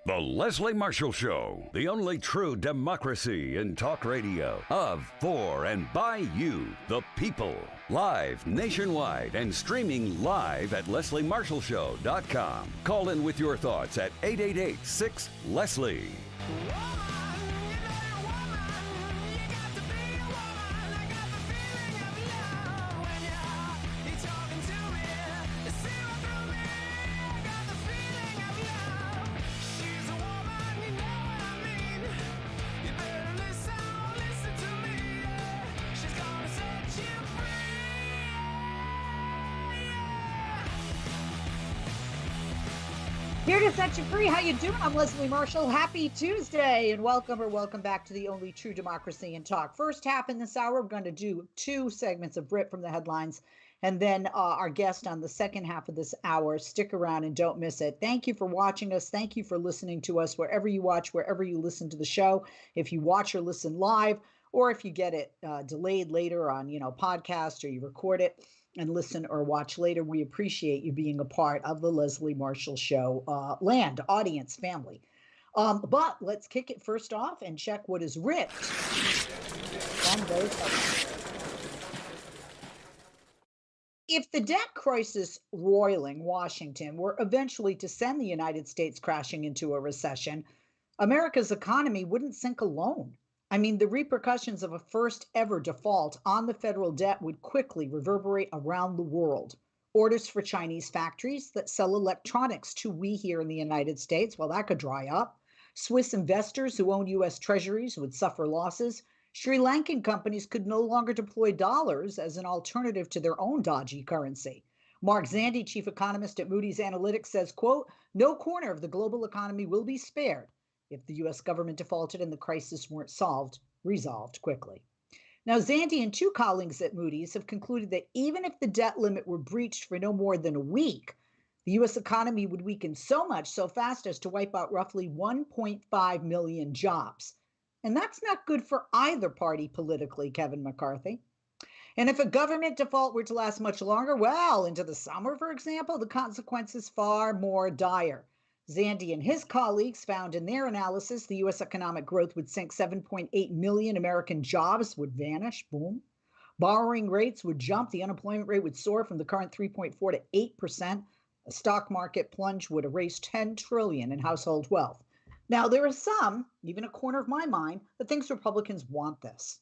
The Leslie Marshall Show, the only true democracy in talk radio, of, for, and by you, the people. Live nationwide and streaming live at lesliemarshallshow.com. Call in with your thoughts at 888-6-LESLIE. Here to set you free. How you doing? I'm Leslie Marshall. Happy Tuesday and welcome back to the only true democracy in talk. First half in this hour, we're going to do two segments of Rip from the headlines, and then our guest on the second half of this hour. Stick around and don't miss it. Thank you for watching us. Thank you for listening to us wherever you watch, wherever you listen to the show. If you watch or listen live, or if you get it delayed later on, podcast, or you record it and listen or watch later, we appreciate you being a part of the Leslie Marshall Show land, audience, family. But let's kick it first off and check what is ripped from those headlines. If the debt crisis roiling Washington were eventually to send the United States crashing into a recession, America's economy wouldn't sink alone. I mean, the repercussions of a first ever default on the federal debt would quickly reverberate around the world. Orders for Chinese factories that sell electronics to we here in the United States, well, that could dry up. Swiss investors who own U.S. treasuries would suffer losses. Sri Lankan companies could no longer deploy dollars as an alternative to their own dodgy currency. Mark Zandi, chief economist at Moody's Analytics, says, quote, "No corner of the global economy will be spared if the U.S. government defaulted and the crisis weren't resolved quickly." Now, Zandi and two colleagues at Moody's have concluded that even if the debt limit were breached for no more than a week, the U.S. economy would weaken so much so fast as to wipe out roughly 1.5 million jobs. And that's not good for either party politically, Kevin McCarthy. And if a government default were to last much longer, well, into the summer, for example, the consequences far more dire. Zandi and his colleagues found in their analysis the U.S. economic growth would sink. 7.8 million American jobs would vanish. Boom. Borrowing rates would jump. The unemployment rate would soar from the current 3.4 to 8%. A stock market plunge would erase $10 trillion in household wealth. Now, there are some, even a corner of my mind, that thinks Republicans want this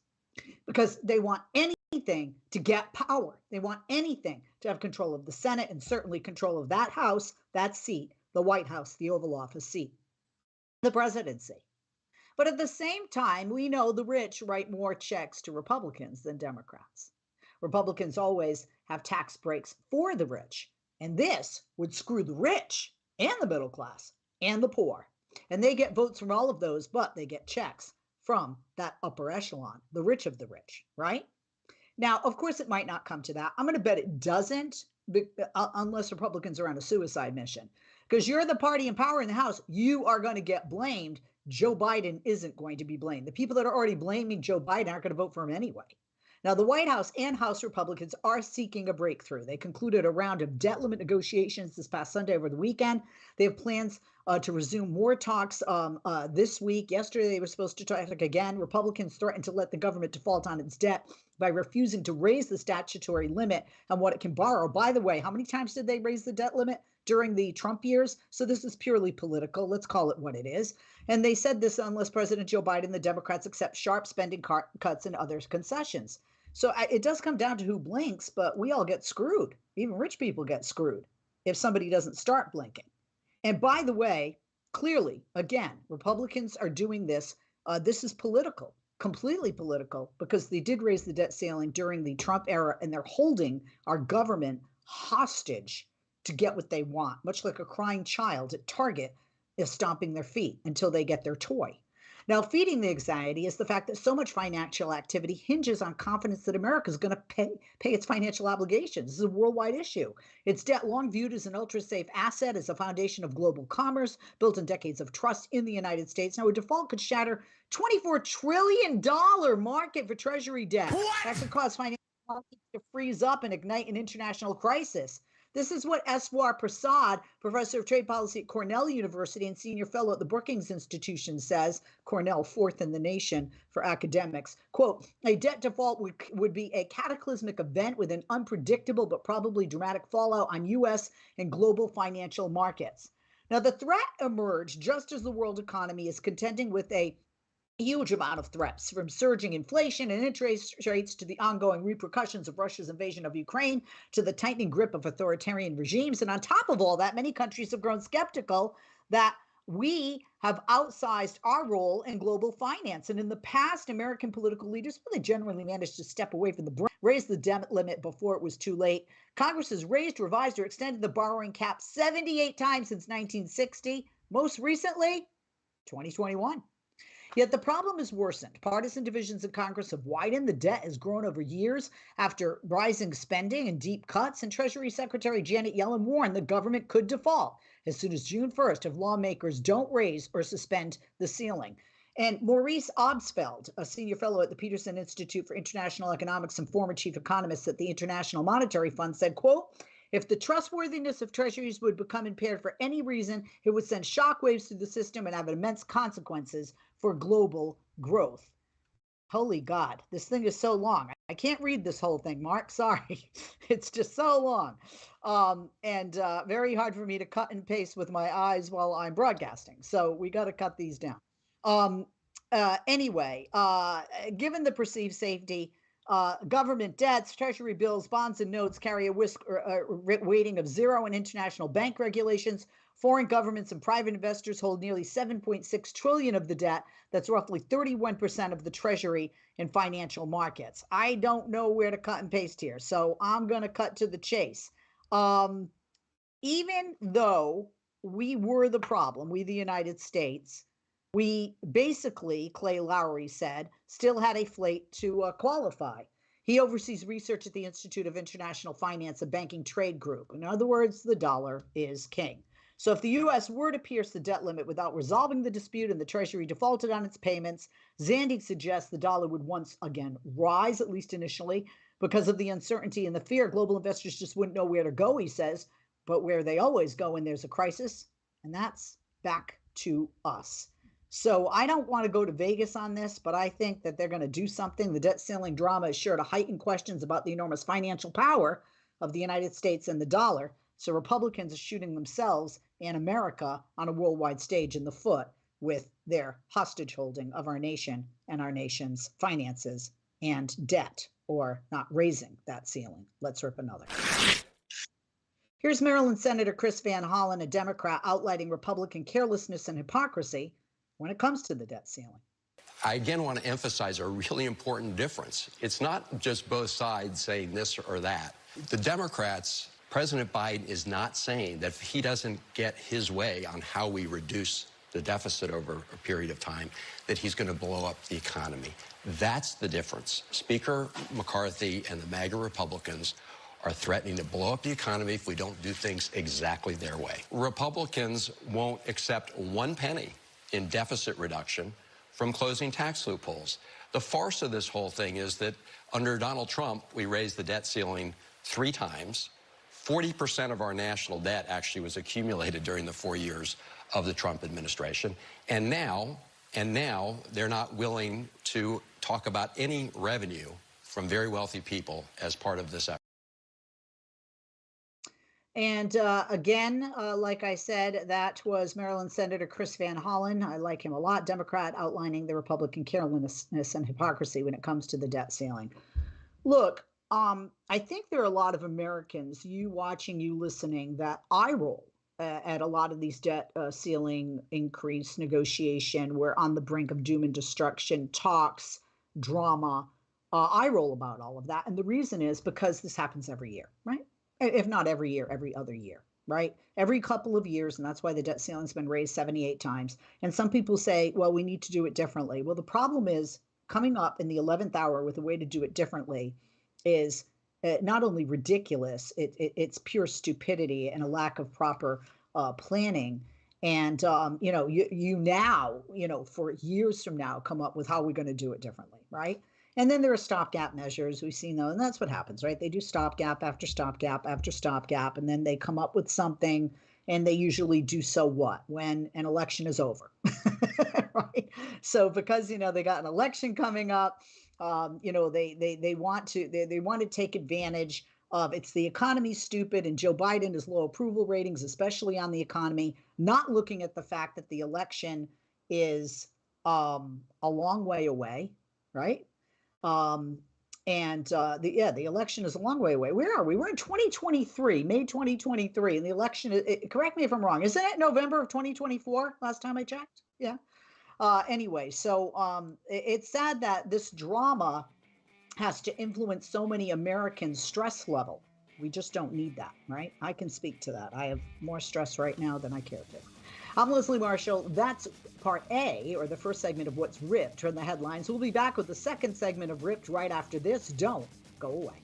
because they want anything to get power. They want anything to have control of the Senate and certainly control of that House, that seat, the White House, the Oval Office seat, the presidency. But at the same time, we know the rich write more checks to Republicans than Democrats. Republicans always have tax breaks for the rich, and this would screw the rich and the middle class and the poor. And they get votes from all of those, but they get checks from that upper echelon, the rich of the rich, right? Now, of course, it might not come to that. I'm going to bet it doesn't, unless Republicans are on a suicide mission. Because you're the party in power in the House, you are going to get blamed. Joe Biden isn't going to be blamed. The people that are already blaming Joe Biden aren't going to vote for him anyway. Now, the White House and House Republicans are seeking a breakthrough. They concluded a round of debt limit negotiations this past Sunday over the weekend. They have plans to resume more talks this week. Yesterday, they were supposed to talk again. Republicans threatened to let the government default on its debt by refusing to raise the statutory limit on what it can borrow. By the way, how many times did they raise the debt limit during the Trump years? So this is purely political. Let's call it what it is. And they said this unless President Joe Biden, the Democrats, accept sharp spending cuts and other concessions. So it does come down to who blinks, but we all get screwed. Even rich people get screwed if somebody doesn't start blinking. And by the way, clearly, again, Republicans are doing this. This is political, completely political, because they did raise the debt ceiling during the Trump era, and they're holding our government hostage to get what they want, much like a crying child at Target is stomping their feet until they get their toy. Now, feeding the anxiety is the fact that so much financial activity hinges on confidence that America is going to pay its financial obligations. This is a worldwide issue. Its debt, long viewed as an ultra-safe asset, is a foundation of global commerce, built on decades of trust in the United States. Now, a default could shatter $24 trillion market for Treasury debt. What? That could cause financial markets to freeze up and ignite an international crisis. This is what Eswar Prasad, professor of trade policy at Cornell University and senior fellow at the Brookings Institution, says. Cornell, fourth in the nation for academics. Quote, a debt default would be a cataclysmic event with an unpredictable but probably dramatic fallout on U.S. and global financial markets. Now, the threat emerged just as the world economy is contending with a huge amount of threats, from surging inflation and interest rates to the ongoing repercussions of Russia's invasion of Ukraine to the tightening grip of authoritarian regimes. And on top of all that, many countries have grown skeptical that we have outsized our role in global finance. And in the past, American political leaders really generally managed to step away from the brink, raise the debt limit before it was too late. Congress has raised, revised, or extended the borrowing cap 78 times since 1960. Most recently, 2021. Yet the problem has worsened. Partisan divisions in Congress have widened. The debt has grown over years after rising spending and deep cuts. And Treasury Secretary Janet Yellen warned the government could default as soon as June 1st if lawmakers don't raise or suspend the ceiling. And Maurice Obstfeld, a senior fellow at the Peterson Institute for International Economics and former chief economist at the International Monetary Fund, said, quote, if the trustworthiness of treasuries would become impaired for any reason, it would send shockwaves through the system and have immense consequences for global growth. Holy God, this thing is so long. I can't read this whole thing, Mark. Sorry. It's just so long. And very hard for me to cut and paste with my eyes while I'm broadcasting. So we got to cut these down. Anyway, given the perceived safety, government debts, treasury bills, bonds, and notes carry a weighting of zero in international bank regulations. Foreign governments and private investors hold nearly 7.6 trillion of the debt. That's roughly 31% of the treasury in financial markets. I don't know where to cut and paste here, so I'm going to cut to the chase. Even though we were the problem, we the United States, we basically, Clay Lowry said, still had a slate to qualify. He oversees research at the Institute of International Finance, a banking trade group. In other words, the dollar is king. So if the U.S. were to pierce the debt limit without resolving the dispute and the Treasury defaulted on its payments, Zandig suggests the dollar would once again rise, at least initially, because of the uncertainty and the fear. Global investors just wouldn't know where to go, he says, but where they always go when there's a crisis, and that's back to us. So I don't want to go to Vegas on this, but I think that they're going to do something. The debt ceiling drama is sure to heighten questions about the enormous financial power of the United States and the dollar. So Republicans are shooting themselves and America on a worldwide stage in the foot with their hostage holding of our nation and our nation's finances and debt, or not raising that ceiling. Let's rip another. Here's Maryland Senator Chris Van Hollen, a Democrat, outlining Republican carelessness and hypocrisy when it comes to the debt ceiling. I again want to emphasize a really important difference. It's not just both sides saying this or that. The Democrats, President Biden is not saying that if he doesn't get his way on how we reduce the deficit over a period of time, that he's going to blow up the economy. That's the difference. Speaker McCarthy and the MAGA Republicans are threatening to blow up the economy if we don't do things exactly their way. Republicans won't accept 1 penny in deficit reduction from closing tax loopholes. The farce of this whole thing is that under Donald Trump, we raised the debt ceiling 3 times. 40% of our national debt actually was accumulated during the 4 years of the Trump administration. And now they're not willing to talk about any revenue from very wealthy people as part of this effort. And again, like I said, that was Maryland Senator Chris Van Hollen. I like him a lot, Democrat, outlining the Republican carelessness and hypocrisy when it comes to the debt ceiling. Look, I think there are a lot of Americans, you watching, you listening, that eye roll at a lot of these debt ceiling increase negotiation. We're on the brink of doom and destruction, talks, drama. I roll about all of that. And the reason is because this happens every year, right? If not every year, every other year, right? Every couple of years. And that's why the debt ceiling's been raised 78 times. And some people say, well, we need to do it differently. Well, the problem is coming up in the 11th hour with a way to do it differently is not only ridiculous, it's pure stupidity and a lack of proper planning. And, you now, for years from now, come up with how we're going to do it differently, right? And then there are stopgap measures. We've seen those, and that's what happens, right? They do stopgap after stopgap after stopgap, and then they come up with something, and they usually do so what? When an election is over, right? So because, they got an election coming up, they want to take advantage of, it's the economy's stupid, and Joe Biden has low approval ratings, especially on the economy, not looking at the fact that the election is a long way away, right? The election is a long way away. Where are we? We're in 2023, May 2023, and the election, correct me if I'm wrong, isn't it November of 2024, last time I checked? Yeah. Anyway, so it's sad that this drama has to influence so many Americans' stress level. We just don't need that, right? I can speak to that. I have more stress right now than I care to. I'm Leslie Marshall. That's part A, or the first segment of What's Ripped from the headlines. We'll be back with the second segment of Ripped right after this. Don't go away.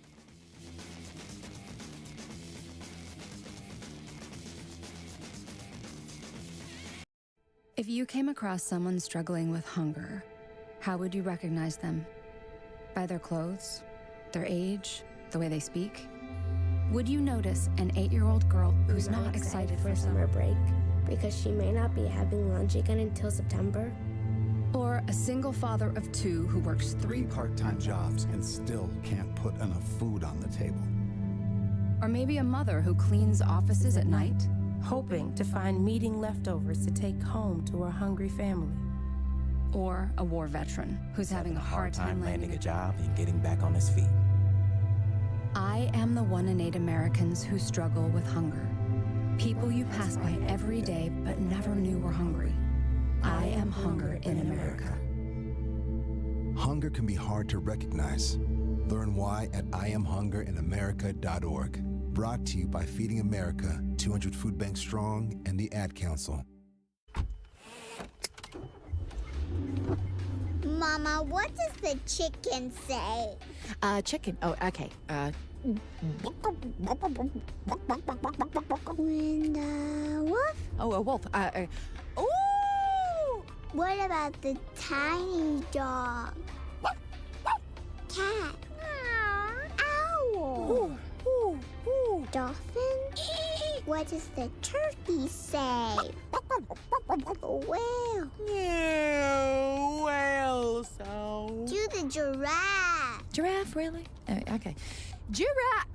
If you came across someone struggling with hunger, how would you recognize them? By their clothes, their age, the way they speak? Would you notice an 8-year-old girl who's not excited for summer break because she may not be having lunch again until September? Or a single father of 2 who works 3 part-time jobs and still can't put enough food on the table? Or maybe a mother who cleans offices at night, hoping to find meeting leftovers to take home to her hungry family. Or a war veteran who's having a hard time landing a job and getting back on his feet. I am the 1 in 8 Americans who struggle with hunger. People you pass by every day but never knew were hungry. I am hunger in America. Hunger can be hard to recognize. Learn why at IamHungerInAmerica.org. Brought to you by Feeding America, 200 Food Banks Strong, and the Ad Council. Mama, what does the chicken say? Chicken. Oh, okay. When the wolf? Oh, a wolf. Ooh! What about the tiny dog? Cat? Owl? Dolphin? What does the turkey say? Whale? Yeah, whale sound. Do the giraffe. Giraffe, really? Okay. Giraffe.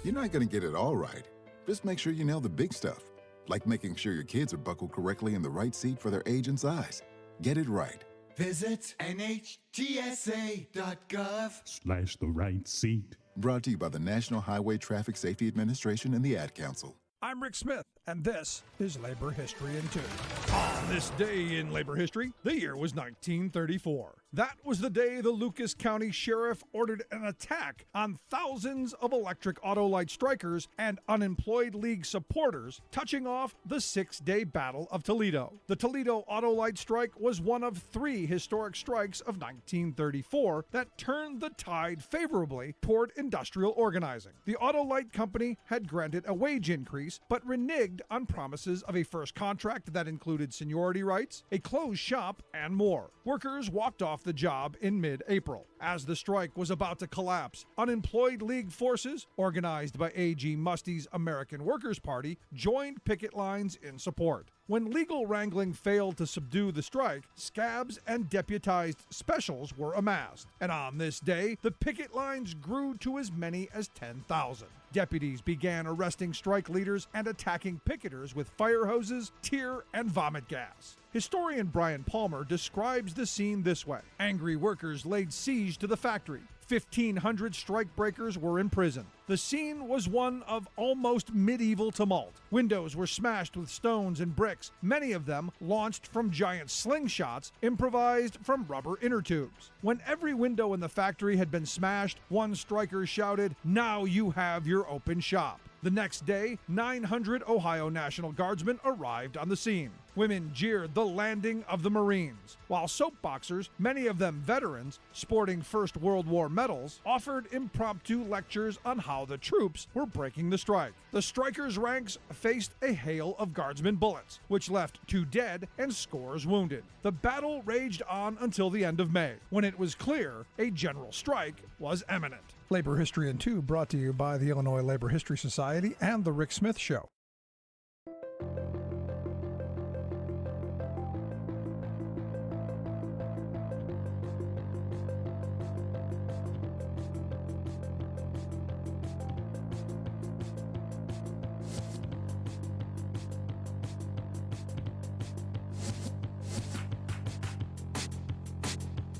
You're not going to get it all right. Just make sure you nail the big stuff, like making sure your kids are buckled correctly in the right seat for their age and size. Get it right. Visit NHTSA.gov/the right seat. Brought to you by the National Highway Traffic Safety Administration and the Ad Council. I'm Rick Smith, and this is Labor History in 2. On this day in labor history, the year was 1934. That was the day the Lucas County Sheriff ordered an attack on thousands of electric Autolite strikers and unemployed league supporters, touching off the 6-day Battle of Toledo. The Toledo Autolite strike was one of 3 historic strikes of 1934 that turned the tide favorably toward industrial organizing. The Autolite Company had granted a wage increase, but reneged on promises of a first contract that included seniority rights, a closed shop, and more. Workers walked off the job in mid-April. As the strike was about to collapse, unemployed league forces, organized by A.G. Musty's American Workers' Party, joined picket lines in support. When legal wrangling failed to subdue the strike, scabs and deputized specials were amassed. And on this day, the picket lines grew to as many as 10,000. Deputies began arresting strike leaders and attacking picketers with fire hoses, tear, and vomit gas. Historian Brian Palmer describes the scene this way. Angry workers laid siege to the factory. 1,500 strikebreakers were imprisoned. The scene was one of almost medieval tumult. Windows were smashed with stones and bricks, many of them launched from giant slingshots improvised from rubber inner tubes. When every window in the factory had been smashed, one striker shouted, "Now you have your open shop." The next day, 900 Ohio National Guardsmen arrived on the scene. Women jeered the landing of the Marines, while soapboxers, many of them veterans, sporting First World War medals, offered impromptu lectures on how the troops were breaking the strike. The strikers' ranks faced a hail of Guardsmen bullets, which left 2 dead and scores wounded. The battle raged on until the end of May, when it was clear a general strike was imminent. Labor History in 2 brought to you by the Illinois Labor History Society and The Rick Smith Show.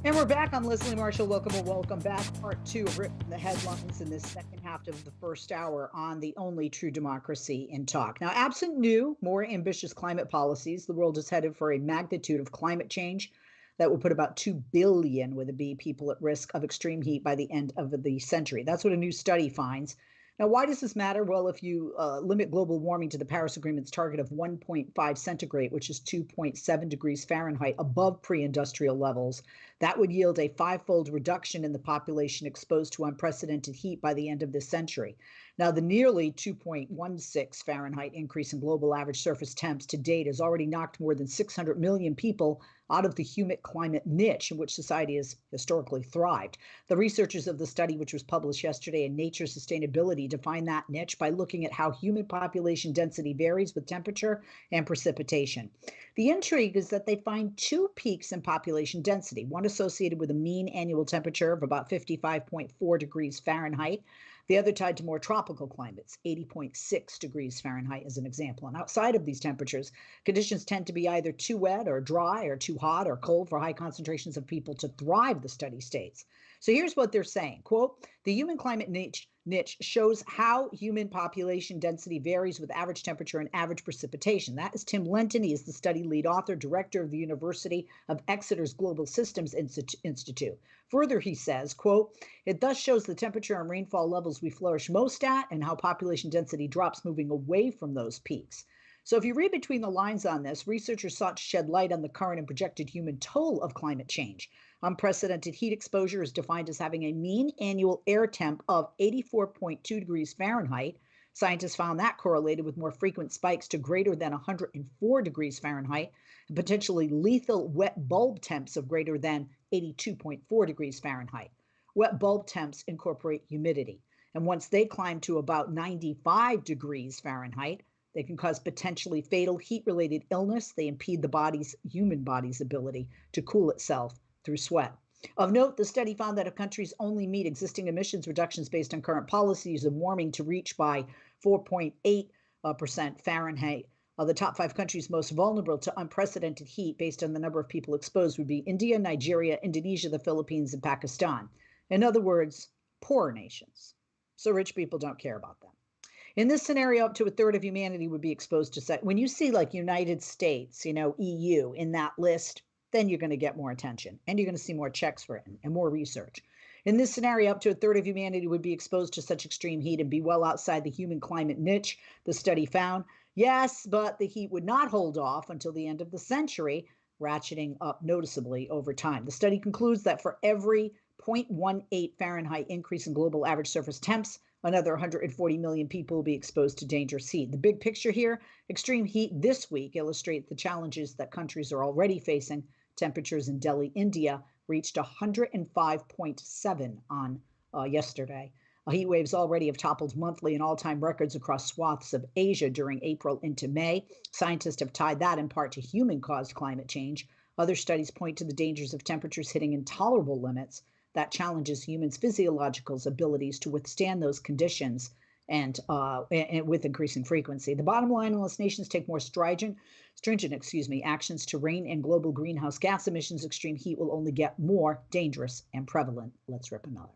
And we're back on Leslie Marshall. Welcome back. Part 2 of Ripping the Headlines in this second half of the first hour on the only true democracy in talk. Now, absent new, more ambitious climate policies, the world is headed for a magnitude of climate change that will put about 2 billion, with a B, people at risk of extreme heat by the end of the century. That's what a new study finds. Now, why does this matter? Well, if you limit global warming to the Paris Agreement's target of 1.5 centigrade, which is 2.7 degrees Fahrenheit above pre-industrial levels, that would yield a 5-fold reduction in the population exposed to unprecedented heat by the end of this century. Now, the nearly 2.16 Fahrenheit increase in global average surface temps to date has already knocked more than 600 million people out of the humid climate niche in which society has historically thrived. The researchers of the study, which was published yesterday in Nature Sustainability, define that niche by looking at how human population density varies with temperature and precipitation. The intrigue is that they find 2 peaks in population density, one associated with a mean annual temperature of about 55.4 degrees Fahrenheit, the other tied to more tropical climates, 80.6 degrees Fahrenheit as an example. And outside of these temperatures, conditions tend to be either too wet or dry or too hot or cold for high concentrations of people to thrive, the study states. So here's what they're saying, quote, the human climate niche shows how human population density varies with average temperature and average precipitation. That is Tim Lenton. He is the study lead author, director of the University of Exeter's Global Systems Institute. Further, he says, quote, it thus shows the temperature and rainfall levels we flourish most at and how population density drops moving away from those peaks. So if you read between the lines on this, researchers sought to shed light on the current and projected human toll of climate change. Unprecedented heat exposure is defined as having a mean annual air temp of 84.2 degrees Fahrenheit. Scientists found that correlated with more frequent spikes to greater than 104 degrees Fahrenheit, and potentially lethal wet bulb temps of greater than 82.4 degrees Fahrenheit. Wet bulb temps incorporate humidity, and once they climb to about 95 degrees Fahrenheit, they can cause potentially fatal heat-related illness. They impede the human body's ability to cool itself through sweat. Of note, the study found that if countries only meet existing emissions reductions based on current policies of warming to reach by 4.8% Fahrenheit, the top 5 countries most vulnerable to unprecedented heat based on the number of people exposed would be India, Nigeria, Indonesia, the Philippines, and Pakistan. In other words, poorer nations. So rich people don't care about them. In this scenario, up to a third of humanity would be exposed to when you see like United States, EU in that list, then you're going to get more attention and you're going to see more checks written and more research. In this scenario, up to a third of humanity would be exposed to such extreme heat and be well outside the human climate niche, the study found. Yes, but the heat would not hold off until the end of the century, ratcheting up noticeably over time. The study concludes that for every 0.18 Fahrenheit increase in global average surface temps, another 140 million people will be exposed to dangerous heat. The big picture here, extreme heat this week illustrates the challenges that countries are already facing. Temperatures in Delhi, India reached 105.7 on yesterday. Heat waves already have toppled monthly and all-time records across swaths of Asia during April into May. Scientists have tied that in part to human-caused climate change. Other studies point to the dangers of temperatures hitting intolerable limits that challenges humans' physiological abilities to withstand those conditions and with increasing frequency. The bottom line, unless nations take more stringent actions to rein in global greenhouse gas emissions, extreme heat will only get more dangerous and prevalent. Let's rip another.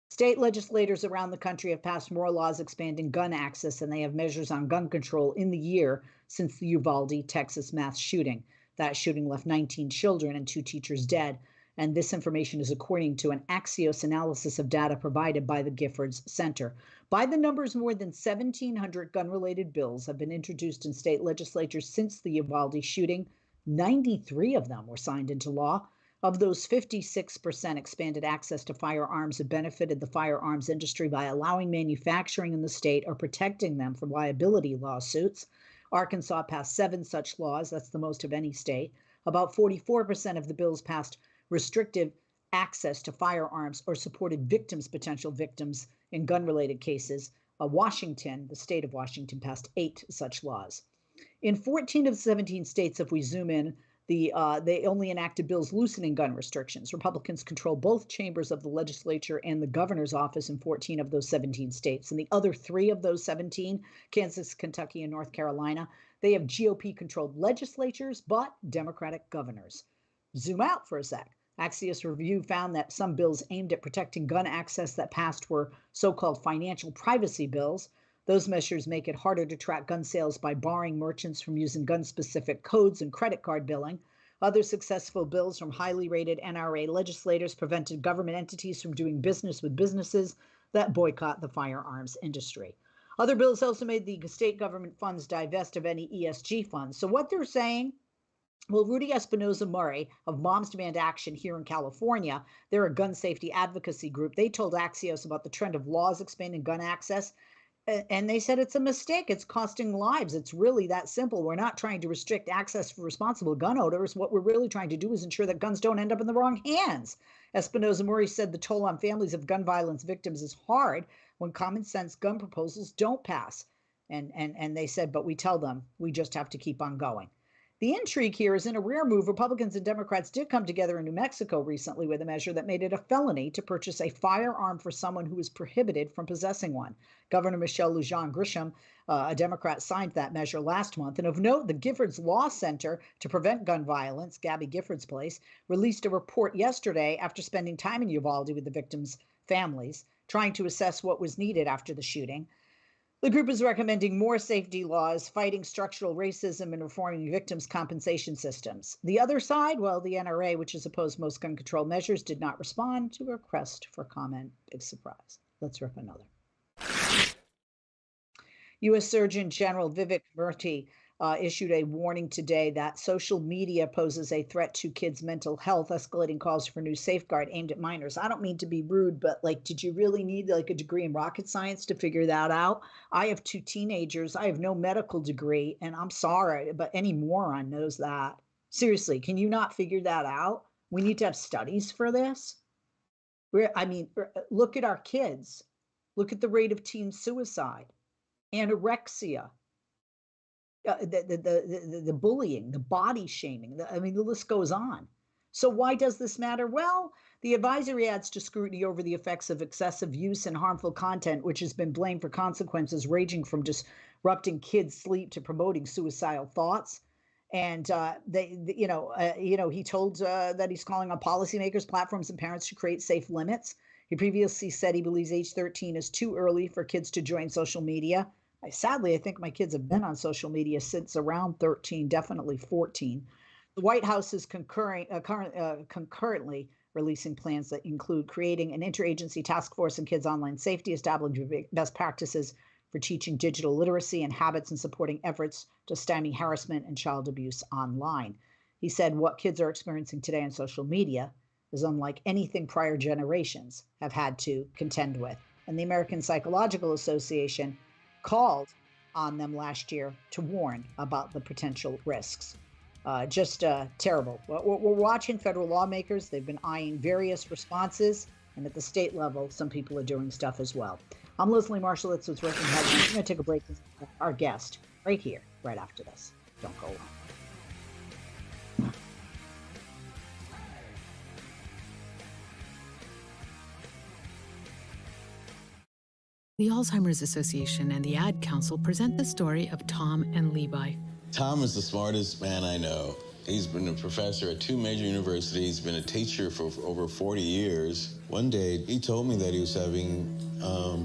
State legislators around the country have passed more laws expanding gun access, and they have measures on gun control in the year since the Uvalde, Texas mass shooting. That shooting left 19 children and 2 teachers dead. And this information is according to an Axios analysis of data provided by the Giffords Center. By the numbers, more than 1,700 gun-related bills have been introduced in state legislatures since the Uvalde shooting. 93 of them were signed into law. Of those, 56% expanded access to firearms have benefited the firearms industry by allowing manufacturing in the state or protecting them from liability lawsuits. Arkansas passed 7 such laws. That's the most of any state. About 44% of the bills passed restrictive access to firearms or supported potential victims in gun-related cases. Washington, the state of Washington, passed 8 such laws. In 14 of 17 states, if we zoom in, they only enacted bills loosening gun restrictions. Republicans control both chambers of the legislature and the governor's office in 14 of those 17 states. And the other 3 of those 17, Kansas, Kentucky, and North Carolina, they have GOP-controlled legislatures, but Democratic governors. Zoom out for a sec. Axios review found that some bills aimed at protecting gun access that passed were so-called financial privacy bills. Those measures make it harder to track gun sales by barring merchants from using gun-specific codes and credit card billing. Other successful bills from highly rated NRA legislators prevented government entities from doing business with businesses that boycott the firearms industry. Other bills also made the state government funds divest of any ESG funds. So what they're saying, well, Rudy Espinoza Murray of Moms Demand Action here in California, they're a gun safety advocacy group. They told Axios about the trend of laws expanding gun access. And they said it's a mistake. It's costing lives. It's really that simple. We're not trying to restrict access for responsible gun owners. What we're really trying to do is ensure that guns don't end up in the wrong hands. Espinoza Murray said the toll on families of gun violence victims is hard when common sense gun proposals don't pass. And they said, but we tell them we just have to keep on going. The intrigue here is in a rare move. Republicans and Democrats did come together in New Mexico recently with a measure that made it a felony to purchase a firearm for someone who is prohibited from possessing one. Governor Michelle Lujan Grisham, a Democrat, signed that measure last month. And of note, the Giffords Law Center to Prevent Gun Violence, Gabby Giffords' place, released a report yesterday after spending time in Uvalde with the victims' families, trying to assess what was needed after the shooting. The group is recommending more safety laws, fighting structural racism, and reforming victims' compensation systems. The other side, well, the NRA, which has opposed most gun control measures, did not respond to a request for comment. Big surprise. Let's rip another. U.S. Surgeon General Vivek Murthy issued a warning today that social media poses a threat to kids' mental health, escalating calls for new safeguard aimed at minors. I don't mean to be rude, but did you really need a degree in rocket science to figure that out? I have 2 teenagers. I have no medical degree, and I'm sorry, but any moron knows that. Seriously, can you not figure that out? We need to have studies for this. Look at our kids. Look at the rate of teen suicide, anorexia, the bullying, the body shaming. The list goes on. So why does this matter? Well, the advisory adds to scrutiny over the effects of excessive use and harmful content, which has been blamed for consequences ranging from disrupting kids' sleep to promoting suicidal thoughts. And he told that he's calling on policymakers, platforms, and parents to create safe limits. He previously said he believes age 13 is too early for kids to join social media. Sadly, I think my kids have been on social media since around 13, definitely 14. The White House is concurrently releasing plans that include creating an interagency task force on kids' online safety, establishing best practices for teaching digital literacy and habits, and supporting efforts to stymie harassment and child abuse online. He said what kids are experiencing today on social media is unlike anything prior generations have had to contend with. And the American Psychological Association called on them last year to warn about the potential risks. Just terrible. We're watching federal lawmakers. They've been eyeing various responses. And at the state level, some people are doing stuff as well. I'm Leslie Marshall. That's what's working headlines. We're going to take a break with our guest right here, right after this. Don't go long. The Alzheimer's Association and the Ad Council present the story of Tom and Levi. Tom is the smartest man I know. He's been a professor at 2 major universities, been a teacher for over 40 years. One day, he told me that he was having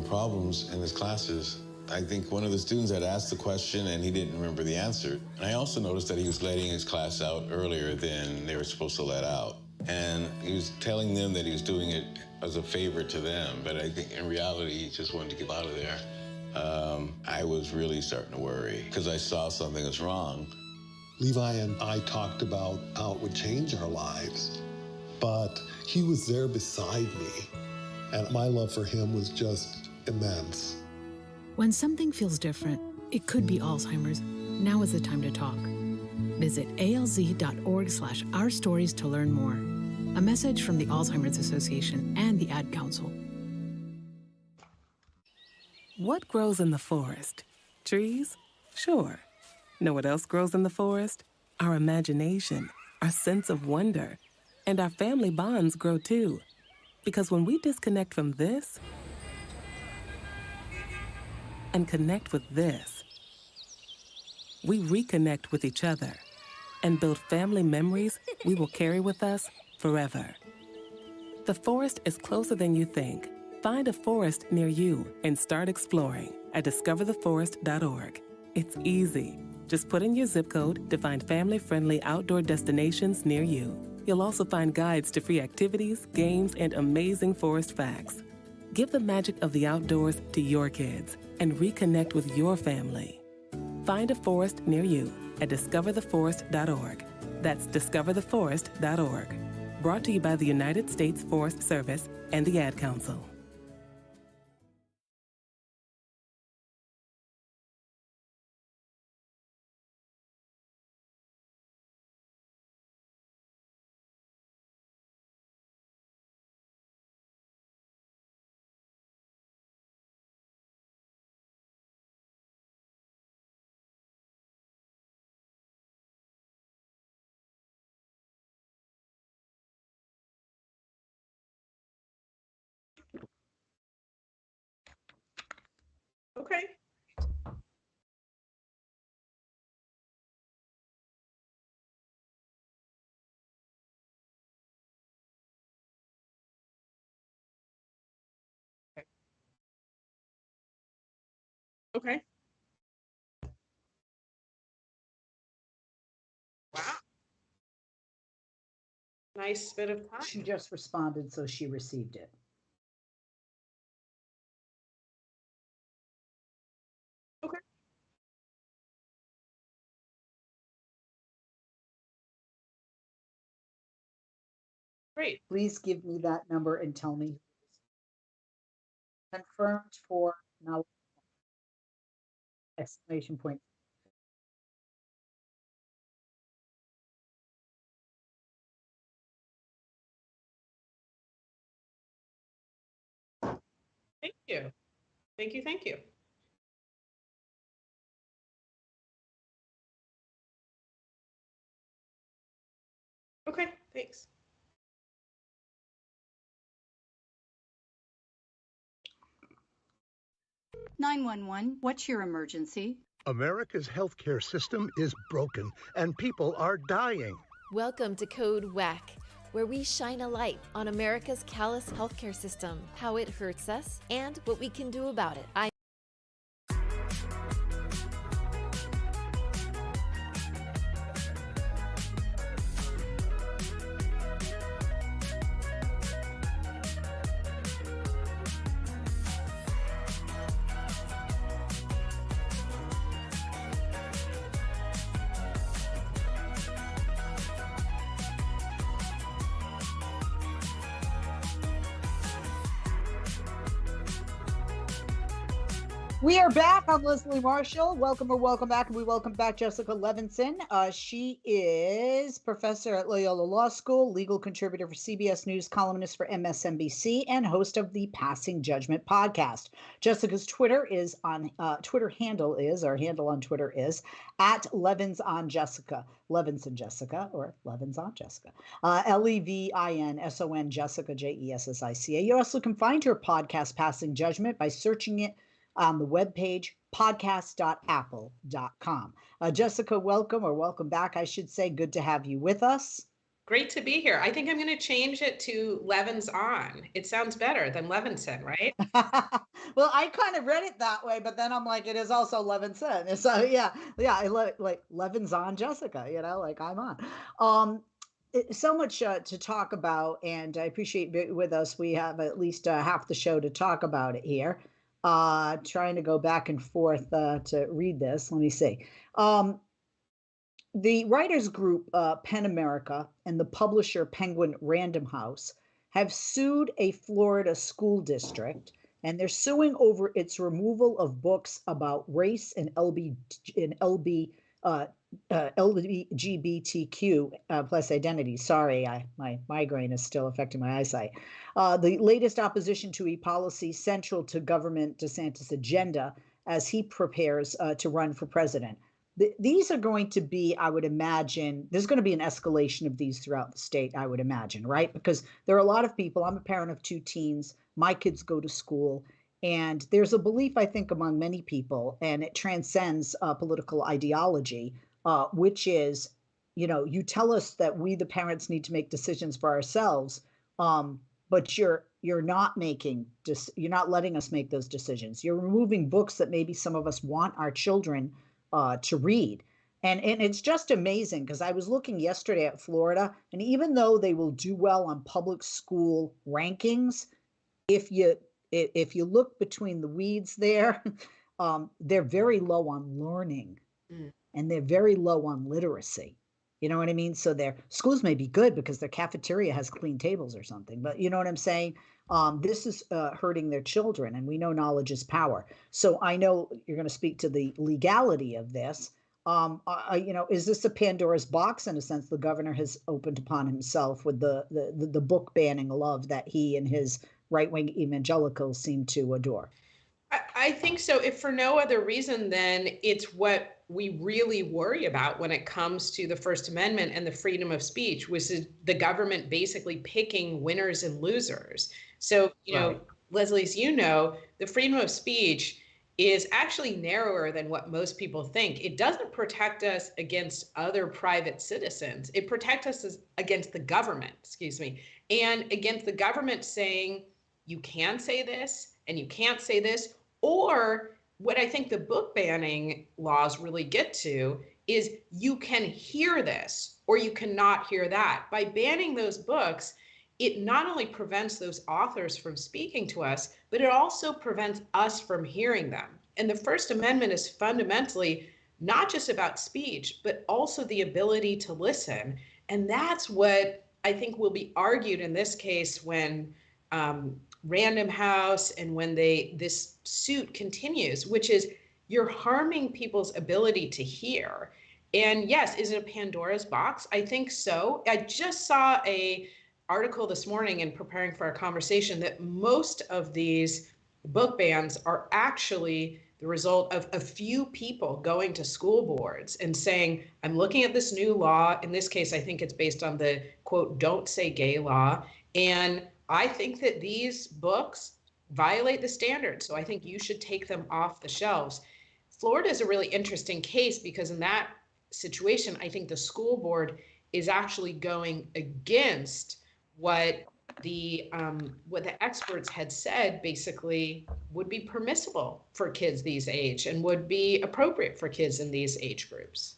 problems in his classes. I think one of the students had asked the question and he didn't remember the answer. And I also noticed that he was letting his class out earlier than they were supposed to let out. And he was telling them that he was doing it as a favor to them, but I think in reality, he just wanted to get out of there. I was really starting to worry because I saw something was wrong. Levi and I talked about how it would change our lives, but he was there beside me, and my love for him was just immense. When something feels different, it could be Alzheimer's. Now is the time to talk. Visit alz.org/ourstories to learn more. A message from the Alzheimer's Association and the Ad Council. What grows in the forest? Trees? Sure. Know what else grows in the forest? Our imagination, our sense of wonder, and our family bonds grow too. Because when we disconnect from this and connect with this, we reconnect with each other and build family memories we will carry with us forever. The forest is closer than you think. Find a forest near you and start exploring at discovertheforest.org. It's easy. Just put in your zip code to find family-friendly outdoor destinations near you. You'll also find guides to free activities, games, and amazing forest facts. Give the magic of the outdoors to your kids and reconnect with your family. Find a forest near you at discovertheforest.org. That's discovertheforest.org. Brought to you by the United States Forest Service and the Ad Council. Okay. Okay. Wow. Nice bit of time. She just responded, so she received it. Okay. Great. Please give me that number and tell me. Confirmed for now. Exclamation point. Thank you. Thank you. Thank you. Okay, thanks. "911, what's your emergency?" America's healthcare system is broken and people are dying. Welcome to Code WAC, where we shine a light on America's callous healthcare system, how it hurts us, and what we can do about it. We are back. I'm Leslie Marshall. Welcome back. And we welcome back Jessica Levinson. She is professor at Loyola Law School, legal contributor for CBS News, columnist for MSNBC, and host of the Passing Judgment podcast. Jessica's Twitter handle on Twitter is at @LevinsOnJessica. Levinson Jessica or Levins on Jessica. LEVINSON Jessica, JESSICA. You also can find her podcast, Passing Judgment, by searching it on the webpage podcast.apple.com. Jessica, welcome back, I should say. Good to have you with us. Great to be here. I think I'm going to change it to Levins on. It sounds better than Levinson, right? Well, I kind of read it that way, but then I'm like, it is also Levinson. So yeah, I like Levins on Jessica, like I'm on. so much to talk about, and I appreciate being with us. We have at least half the show to talk about it here. Trying to go back and forth to read this. Let me see. The writers group PEN America and the publisher Penguin Random House have sued a Florida school district, and they're suing over its removal of books about race and LGBTQ plus identity. Sorry, my migraine is still affecting my eyesight. The latest opposition to a policy central to Governor DeSantis' agenda as he prepares to run for president. These are going to be, I would imagine, there's going to be an escalation of these throughout the state, I would imagine, right? Because there are a lot of people. I'm a parent of 2 teens. My kids go to school. And there's a belief, I think, among many people, and it transcends political ideology, which is, you tell us that we, the parents, need to make decisions for ourselves, but you're not you're not letting us make those decisions. You're removing books that maybe some of us want our children to read. And it's just amazing, because I was looking yesterday at Florida, and even though they will do well on public school rankings, if you look between the weeds there, they're very low on learning, and they're very low on literacy. You know what I mean? So their schools may be good because their cafeteria has clean tables or something, but you know what I'm saying? This is hurting their children, and we know knowledge is power. So I know you're going to speak to the legality of this. Is this a Pandora's box? In a sense, the governor has opened upon himself with the book banning love that he and his right-wing evangelicals seem to adore. I think so, if for no other reason than it's what we really worry about when it comes to the First Amendment and the freedom of speech, which is the government basically picking winners and losers. So, Right. Leslie, as you know, the freedom of speech is actually narrower than what most people think. It doesn't protect us against other private citizens. It protects us against the government, and against the government saying, you can say this and you can't say this. Or what I think the book banning laws really get to is you can hear this or you cannot hear that. By banning those books, it not only prevents those authors from speaking to us, but it also prevents us from hearing them. And the First Amendment is fundamentally not just about speech, but also the ability to listen. And that's what I think will be argued in this case when Random House and when this suit continues, which is you're harming people's ability to hear. And yes, is it a Pandora's box? I think so. I just saw a article this morning in preparing for our conversation that most of these book bans are actually the result of a few people going to school boards and saying, I'm looking at this new law. In this case, I think it's based on the quote, don't say gay law. And I think that these books violate the standards. So I think you should take them off the shelves. Florida is a really interesting case because in that situation, I think the school board is actually going against what the experts had said basically would be permissible for kids these age and would be appropriate for kids in these age groups.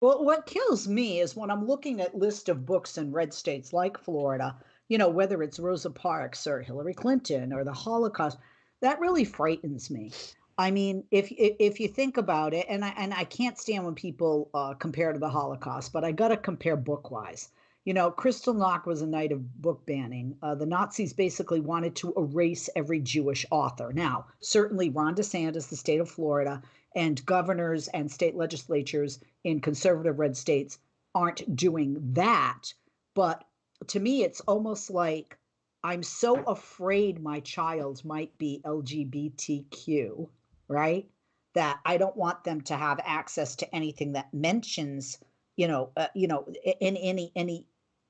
Well, what kills me is when I'm looking at list of books in red states like Florida, whether it's Rosa Parks or Hillary Clinton or the Holocaust, that really frightens me. I mean, if you think about it, and I can't stand when people compare to the Holocaust, but I got to compare book-wise. Kristallnacht was a night of book banning. The Nazis basically wanted to erase every Jewish author. Now, certainly Ron DeSantis, the state of Florida, and governors and state legislatures in conservative red states aren't doing that. But to me, it's almost like I'm so afraid my child might be LGBTQ, right? That I don't want them to have access to anything that mentions, in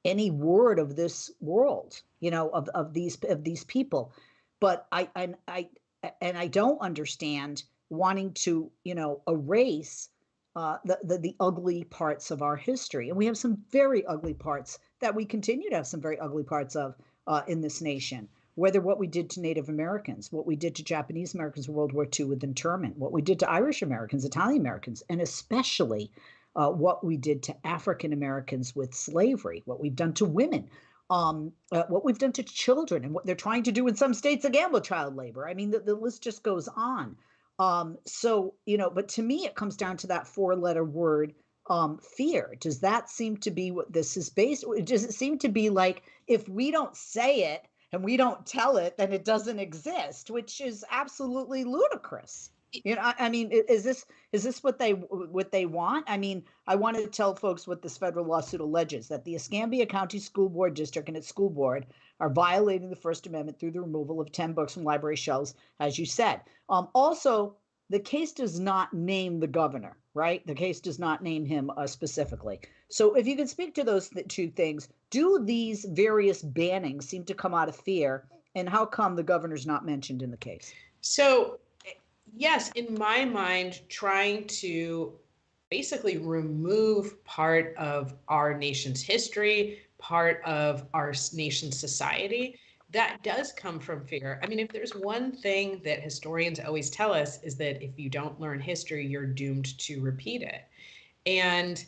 any word of this world, of these people. But I don't understand wanting to, erase the ugly parts of our history. And we have some very ugly parts that we continue to have some very ugly parts of in this nation. Whether what we did to Native Americans, what we did to Japanese Americans in World War II with internment, what we did to Irish Americans, Italian Americans, and especially what we did to African Americans with slavery, what we've done to women, what we've done to children, and what they're trying to do in some states again with child labor. I mean, the list just goes on. So, but to me, it comes down to that four-letter word, fear. Does that seem to be what this is based? Does it seem to be like, if we don't say it and we don't tell it, then it doesn't exist, which is absolutely ludicrous. I mean, is this what they want? I mean, I want to tell folks what this federal lawsuit alleges, that the Escambia County School Board District and its school board are violating the First Amendment through the removal of 10 books from library shelves, as you said. Also, the case does not name the governor, right? The case does not name him specifically. So if you can speak to those two things, do these various bannings seem to come out of fear, and how come the governor's not mentioned in the case? So, yes, in my mind, trying to basically remove part of our nation's history, part of our nation's society, that does come from fear. I mean, if there's one thing that historians always tell us, is that if you don't learn history, you're doomed to repeat it. And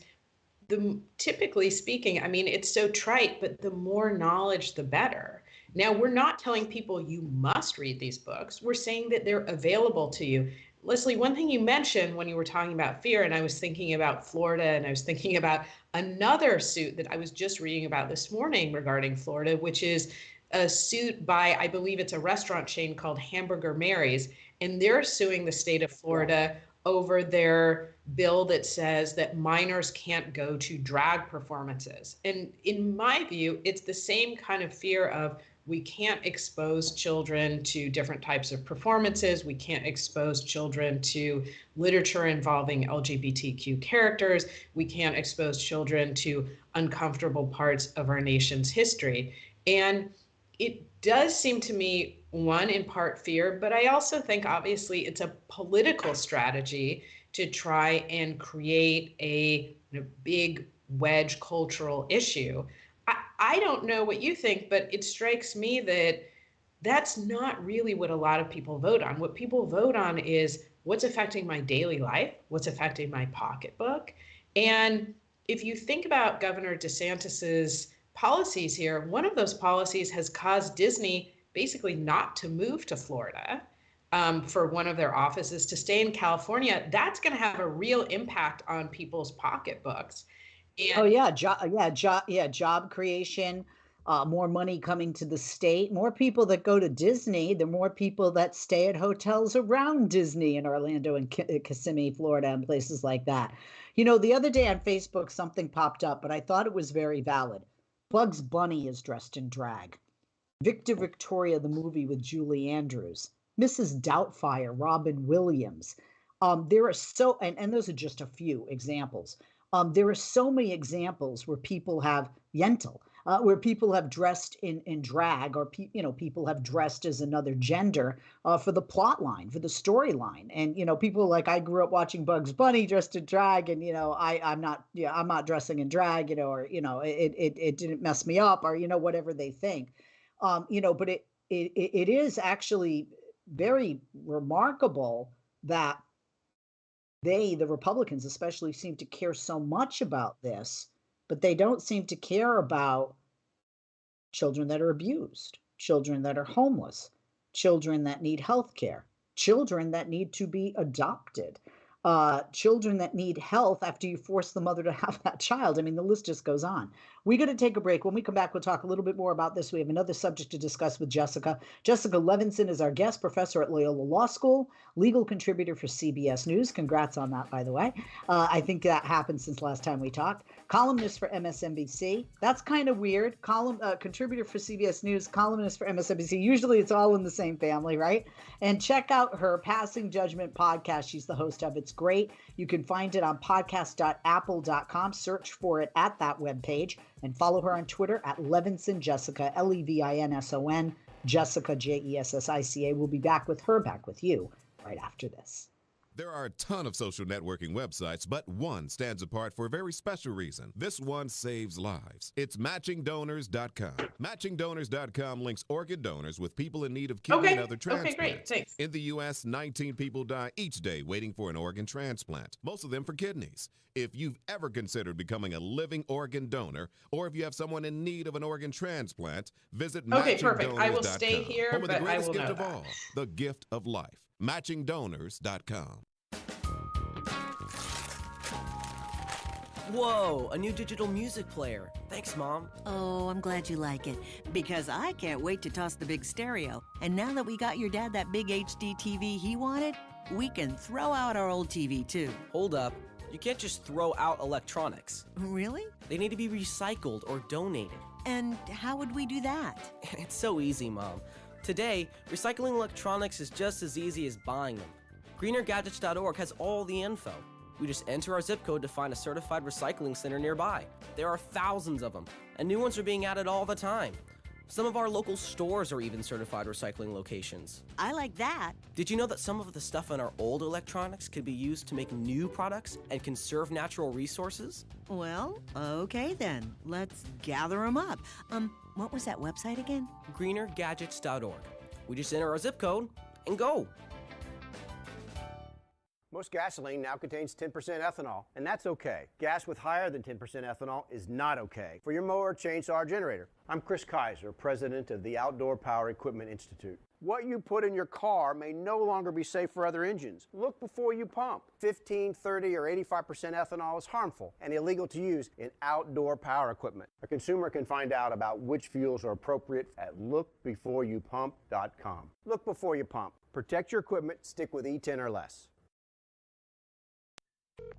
typically speaking, I mean, it's so trite, but the more knowledge, the better. Now, we're not telling people you must read these books. We're saying that they're available to you. Leslie, one thing you mentioned when you were talking about fear, and I was thinking about Florida, and I was thinking about another suit that I was just reading about this morning regarding Florida, which is a suit by, I believe it's a restaurant chain called Hamburger Mary's, and they're suing the state of Florida over their bill that says that minors can't go to drag performances. And in my view, it's the same kind of fear of, we can't expose children to different types of performances. We can't expose children to literature involving LGBTQ characters. We can't expose children to uncomfortable parts of our nation's history. And it does seem to me, one, in part fear, but I also think obviously it's a political strategy to try and create a big wedge cultural issue. I don't know what you think, but it strikes me that that's not really what a lot of people vote on. What people vote on is what's affecting my daily life, what's affecting my pocketbook. And if you think about Governor DeSantis's policies here, one of those policies has caused Disney basically not to move to Florida for one of their offices, to stay in California. That's going to have a real impact on people's pocketbooks. And job creation, more money coming to the state, more people that go to Disney, the more people that stay at hotels around Disney in Orlando and Kissimmee, Florida, and places like that. The other day on Facebook, something popped up, but I thought it was very valid. Bugs Bunny is dressed in drag. Victor Victoria, the movie with Julie Andrews. Mrs. Doubtfire, Robin Williams. There are and those are just a few examples. There are so many examples where people have Yentl, where people have dressed in drag, or people have dressed as another gender for the plot line, for the storyline. And people like, I grew up watching Bugs Bunny dressed in drag, and I'm not dressing in drag, or it didn't mess me up, or whatever they think. But it is actually very remarkable that the Republicans especially, seem to care so much about this, but they don't seem to care about children that are abused, children that are homeless, children that need health care, children that need to be adopted, children that need health after you force the mother to have that child. I mean, the list just goes on. We got to take a break. When we come back, we'll talk a little bit more about this. We have another subject to discuss with Jessica. Jessica Levinson is our guest, professor at Loyola Law School, legal contributor for CBS News. Congrats on that, by the way. I think that happened since last time we talked. Columnist for MSNBC. That's kind of weird. Contributor for CBS News, columnist for MSNBC. Usually it's all in the same family, right? And check out her Passing Judgment podcast. She's the host of. It's great. You can find it on podcast.apple.com. Search for it at that webpage, and follow her on Twitter at Levinson Jessica, Levinson, Jessica, Jessica. We'll be back with you right after this. There are a ton of social networking websites, but one stands apart for a very special reason. This one saves lives. It's MatchingDonors.com. MatchingDonors.com links organ donors with people in need of kidney and other transplants. Okay, great. Thanks. In the U.S., 19 people die each day waiting for an organ transplant, most of them for kidneys. If you've ever considered becoming a living organ donor, or if you have someone in need of an organ transplant, visit Okay, MatchingDonors.com. perfect. I will stay here, Home of the but I greatest will gift know of that. all, the gift of life. MatchingDonors.com. Whoa, a new digital music player. Thanks, Mom. Oh, I'm glad you like it, because I can't wait to toss the big stereo. And now that we got your dad that big HD TV he wanted, we can throw out our old TV too. Hold up. You can't just throw out electronics. Really? They need to be recycled or donated. And how would we do that? It's so easy, Mom. Today, recycling electronics is just as easy as buying them. GreenerGadgets.org has all the info. We just enter our zip code to find a certified recycling center nearby. There are thousands of them, and new ones are being added all the time. Some of our local stores are even certified recycling locations. I like that. Did you know that some of the stuff in our old electronics could be used to make new products and conserve natural resources? Well, okay then. Let's gather them up. What was that website again? GreenerGadgets.org. We just enter our zip code and go. Most gasoline now contains 10% ethanol, and that's okay. Gas with higher than 10% ethanol is not okay for your mower, chainsaw, or generator. I'm Chris Kaiser, president of the Outdoor Power Equipment Institute. What you put in your car may no longer be safe for other engines. Look before you pump. 15, 30, or 85% ethanol is harmful and illegal to use in outdoor power equipment. A consumer can find out about which fuels are appropriate at lookbeforeyoupump.com. Look before you pump. Protect your equipment. Stick with E10 or less.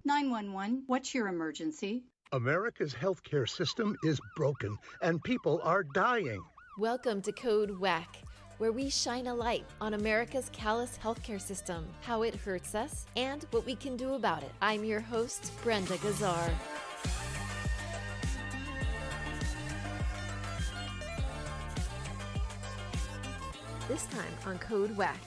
911, what's your emergency? America's healthcare system is broken, and people are dying. Welcome to Code WACK, where we shine a light on America's callous healthcare system, how it hurts us, and what we can do about it. I'm your host, Brenda Gazar. This time on Code WACK.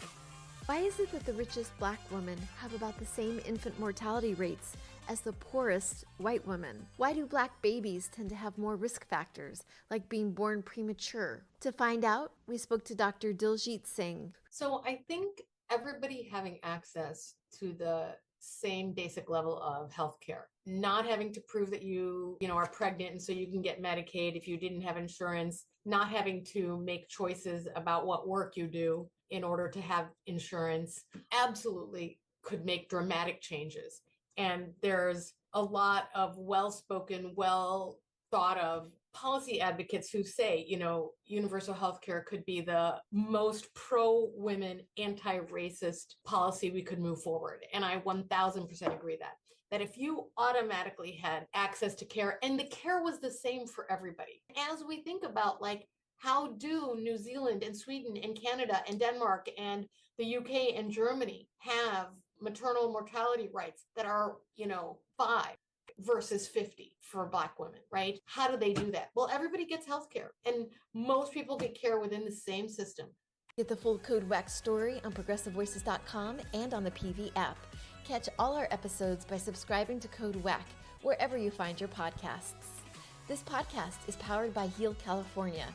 Why is it that the richest black women have about the same infant mortality rates as the poorest white women? Why do black babies tend to have more risk factors, like being born premature? To find out, we spoke to Dr. Diljit Singh. So I think everybody having access to the same basic level of healthcare, not having to prove that you are pregnant and so you can get Medicaid if you didn't have insurance, not having to make choices about what work you do in order to have insurance, absolutely could make dramatic changes. And there's a lot of well-spoken, well thought of policy advocates who say, universal health care could be the most pro-women, anti-racist policy we could move forward. And I 1000% agree that if you automatically had access to care and the care was the same for everybody, as we think about how do New Zealand and Sweden and Canada and Denmark and the UK and Germany have maternal mortality rates that are, 5 versus 50 for Black women, right? How do they do that? Well, everybody gets health care and most people get care within the same system. Get the full Code WACK story on progressivevoices.com and on the PV app. Catch all our episodes by subscribing to Code WACK wherever you find your podcasts. This podcast is powered by Heal California,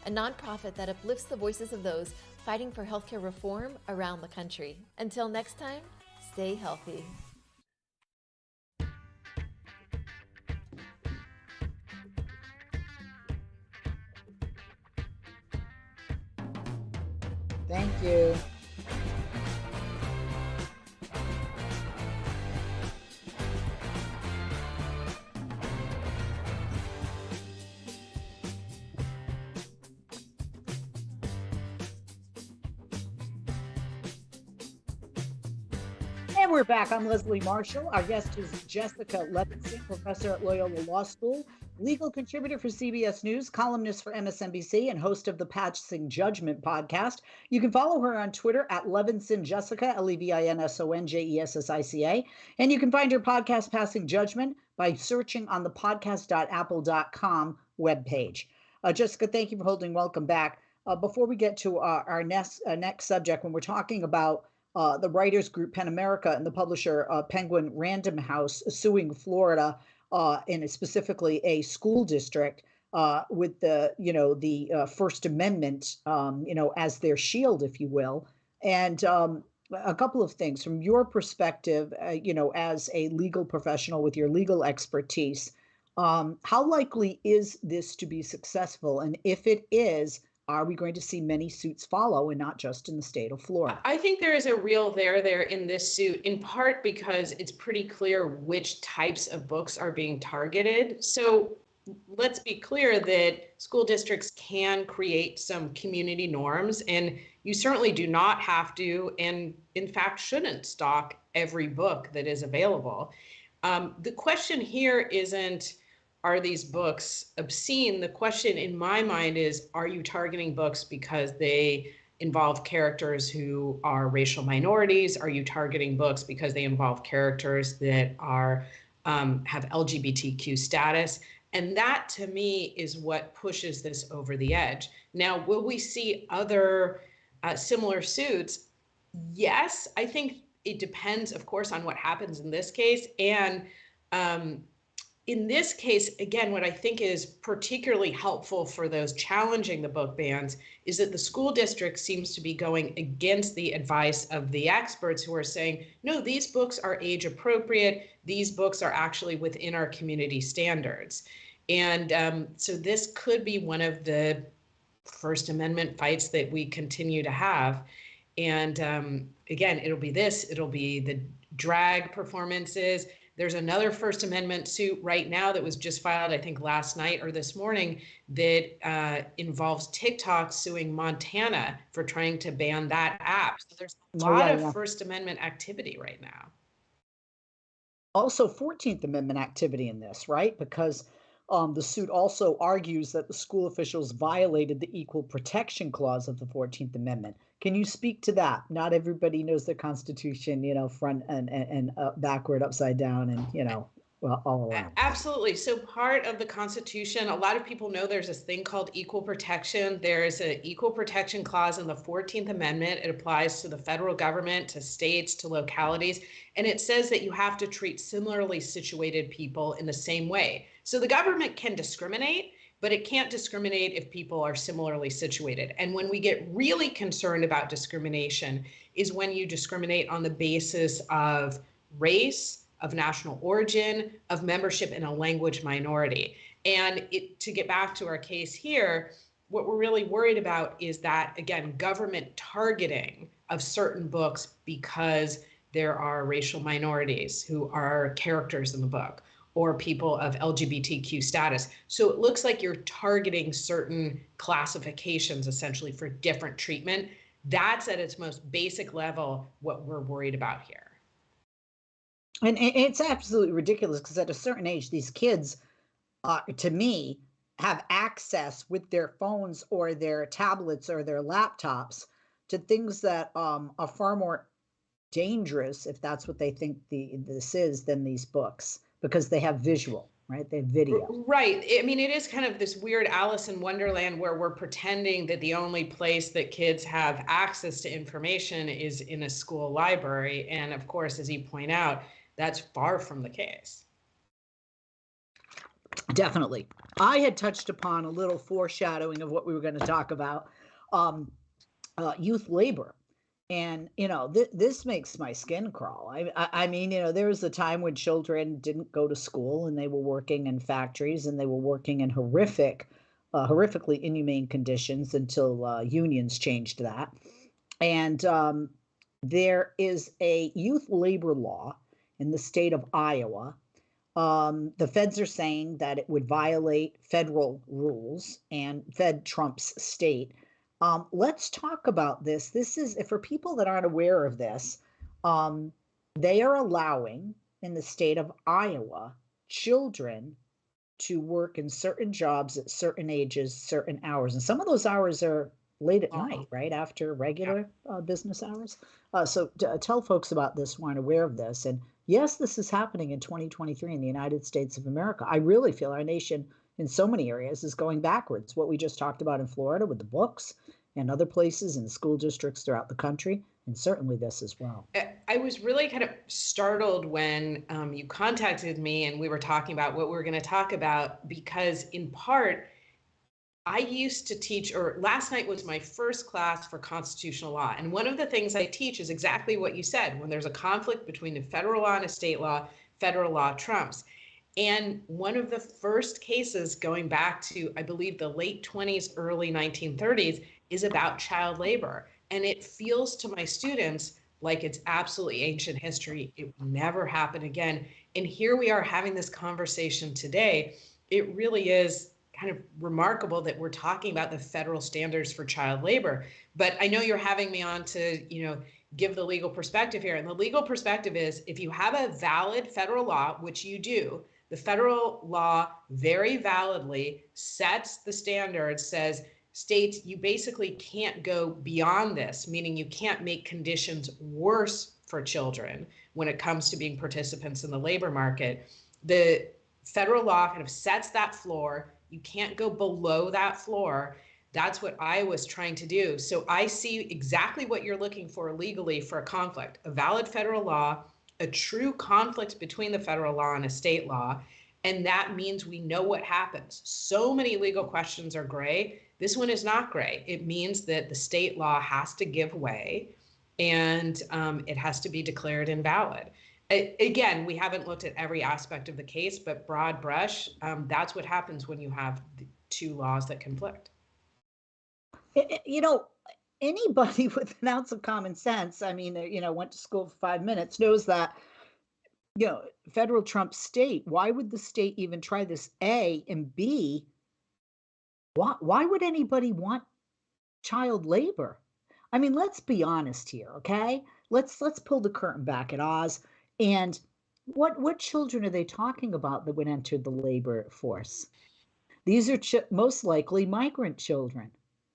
a nonprofit that uplifts the voices of those fighting for healthcare reform around the country. Until next time, stay healthy. Thank you. And we're back. I'm Leslie Marshall. Our guest is Jessica Levinson, professor at Loyola Law School, legal contributor for CBS News, columnist for MSNBC, and host of the Passing Judgment podcast. You can follow her on Twitter at Levinson Jessica, LevinsonJessica. And you can find her podcast, Passing Judgment, by searching on the podcast.apple.com webpage. Jessica, thank you for holding. Welcome back. Before we get to our next subject, when we're talking about the writers group PEN America and the publisher Penguin Random House suing Florida and specifically a school district with the First Amendment, as their shield, if you will. And a couple of things from your perspective, as a legal professional with your legal expertise, how likely is this to be successful? And if it is, are we going to see many suits follow and not just in the state of Florida? I think there is a real there in this suit, in part because it's pretty clear which types of books are being targeted. So let's be clear that school districts can create some community norms, and you certainly do not have to, and in fact shouldn't, stock every book that is available. The question here isn't, are these books obscene? The question in my mind is, are you targeting books because they involve characters who are racial minorities? Are you targeting books because they involve characters that are have LGBTQ status? And that, to me, is what pushes this over the edge. Now, will we see other similar suits? Yes, I think it depends, of course, on what happens in this case. And in this case, again, what I think is particularly helpful for those challenging the book bans is that the school district seems to be going against the advice of the experts who are saying, no, these books are age appropriate. These books are actually within our community standards. And so this could be one of the First Amendment fights that we continue to have. And again, it'll be the drag performances. There's another First Amendment suit right now that was just filed, I think last night or this morning, that involves TikTok suing Montana for trying to ban that app. So there's a lot of First Amendment activity right now. Also 14th Amendment activity in this, right? Because the suit also argues that the school officials violated the Equal Protection Clause of the 14th Amendment. Can you speak to that? Not everybody knows the Constitution, front and backward, upside down, and, all around. Absolutely. So part of the Constitution, a lot of people know there's this thing called equal protection. There's an equal protection clause in the 14th Amendment. It applies to the federal government, to states, to localities. And it says that you have to treat similarly situated people in the same way. So the government can discriminate, but it can't discriminate if people are similarly situated. And when we get really concerned about discrimination is when you discriminate on the basis of race, of national origin, of membership in a language minority. And to get back to our case here, what we're really worried about is that, again, government targeting of certain books because there are racial minorities who are characters in the book, or people of LGBTQ status. So it looks like you're targeting certain classifications essentially for different treatment. That's at its most basic level what we're worried about here. And it's absolutely ridiculous because at a certain age, these kids, to me, have access with their phones or their tablets or their laptops to things that are far more dangerous, if that's what they think this is, than these books, because they have visual, right? They have video. Right. I mean, it is kind of this weird Alice in Wonderland where we're pretending that the only place that kids have access to information is in a school library. And of course, as you point out, that's far from the case. Definitely. I had touched upon a little foreshadowing of what we were going to talk about, youth labor. And, this makes my skin crawl. I mean, there was a time when children didn't go to school and they were working in factories and they were working in horrifically inhumane conditions until unions changed that. And there is a youth labor law in the state of Iowa. The feds are saying that it would violate federal rules and Fed trumps state. Let's talk about this. This is, for people that aren't aware of this, they are allowing in the state of Iowa children to work in certain jobs at certain ages, certain hours. And some of those hours are late at night, right? After regular business hours. So tell folks about this who aren't aware of this. And yes, this is happening in 2023 in the United States of America. I really feel our nation in so many areas is going backwards. What we just talked about in Florida with the books and other places in school districts throughout the country, and certainly this as well. I was really kind of startled when you contacted me and we were talking about what we were going to talk about, because in part, I used to teach, or last night was my first class for constitutional law. And one of the things I teach is exactly what you said. When there's a conflict between a federal law and a state law, federal law trumps. And one of the first cases going back to, I believe, the late 20s, early 1930s is about child labor. And it feels to my students like it's absolutely ancient history. It will never happen again. And here we are having this conversation today. It really is kind of remarkable that we're talking about the federal standards for child labor. But I know you're having me on to, give the legal perspective here. And the legal perspective is, if you have a valid federal law, which you do, the federal law very validly sets the standards, says states, you basically can't go beyond this, meaning you can't make conditions worse for children when it comes to being participants in the labor market. The federal law kind of sets that floor. You can't go below that floor. That's what Iowa's trying to do. So I see exactly what you're looking for legally for a conflict: a valid federal law, a true conflict between the federal law and a state law. And that means we know what happens. So many legal questions are gray. This one is not gray. It means that the state law has to give way, and it has to be declared invalid. Again, we haven't looked at every aspect of the case, but broad brush, that's what happens when you have two laws that conflict. Anybody with an ounce of common sense, went to school for 5 minutes, knows that, federal trumps state. Why would the state even try this? A, and B, why would anybody want child labor? Let's be honest here, okay? Let's pull the curtain back at Oz. And what children are they talking about that would enter the labor force? These are most likely migrant children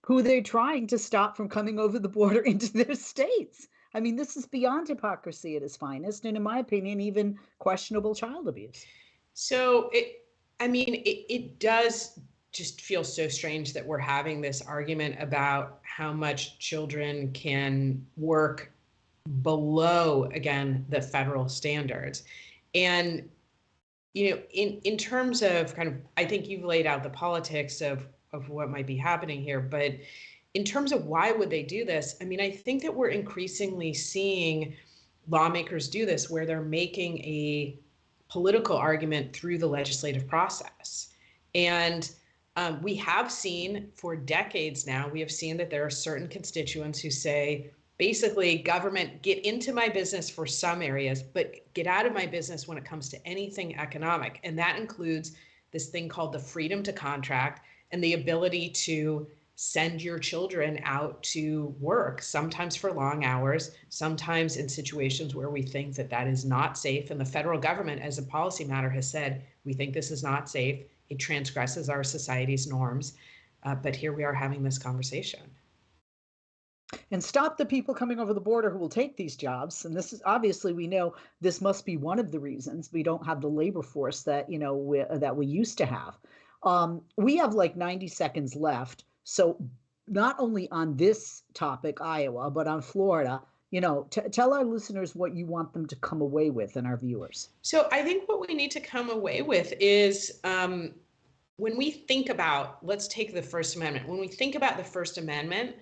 who they're trying to stop from coming over the border into their states. This is beyond hypocrisy at its finest, and in my opinion, even questionable child abuse. So it does just feel so strange that we're having this argument about how much children can work below, again, the federal standards. And, in terms of kind of, I think you've laid out the politics of what might be happening here, but in terms of why would they do this? I think that we're increasingly seeing lawmakers do this, where they're making a political argument through the legislative process. And we have seen for decades now, we have seen that there are certain constituents who say, basically, government, get into my business for some areas, but get out of my business when it comes to anything economic. And that includes this thing called the freedom to contract and the ability to send your children out to work, sometimes for long hours, sometimes in situations where we think that that is not safe. And the federal government, as a policy matter, has said, we think this is not safe. It transgresses our society's norms. But here we are having this conversation. And stop the people coming over the border who will take these jobs. And this is obviously, we know this must be one of the reasons we don't have the labor force that, that we used to have. We have like 90 seconds left. So not only on this topic, Iowa, but on Florida, tell our listeners what you want them to come away with, and our viewers. So I think what we need to come away with is when we think about, let's take the First Amendment. When we think about the First Amendment,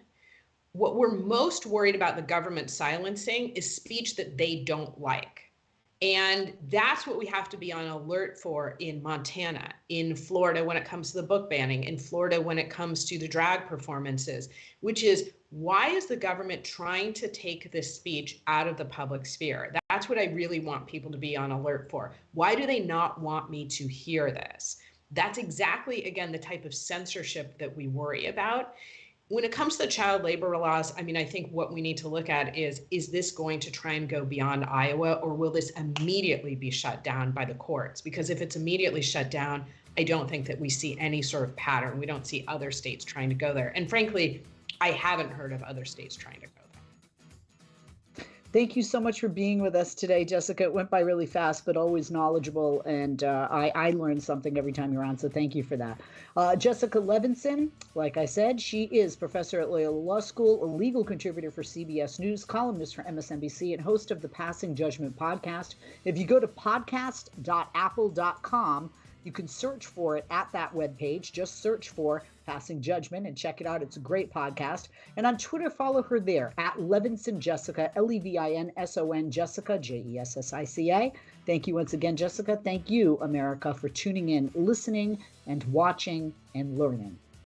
what we're most worried about the government silencing is speech that they don't like. And that's what we have to be on alert for in Montana, in Florida when it comes to the book banning, in Florida when it comes to the drag performances, which is, why is the government trying to take this speech out of the public sphere? That's what I really want people to be on alert for. Why do they not want me to hear this? That's exactly, again, the type of censorship that we worry about. When it comes to the child labor laws, I think what we need to look at is this going to try and go beyond Iowa, or will this immediately be shut down by the courts? Because if it's immediately shut down, I don't think that we see any sort of pattern. We don't see other states trying to go there. And frankly, I haven't heard of other states trying to go there. Thank you so much for being with us today, Jessica. It went by really fast, but always knowledgeable. And I learned something every time you're on. So thank you for that. Jessica Levinson, like I said, she is professor at Loyola Law School, a legal contributor for CBS News, columnist for MSNBC, and host of the Passing Judgment podcast. If you go to podcast.apple.com, you can search for it at that webpage. Just search for Passing Judgment and check it out. It's a great podcast. And on Twitter, follow her there at Levinson Jessica, Levinson Jessica, Jessica. Thank you once again, Jessica. Thank you, America, for tuning in, listening, and watching and learning.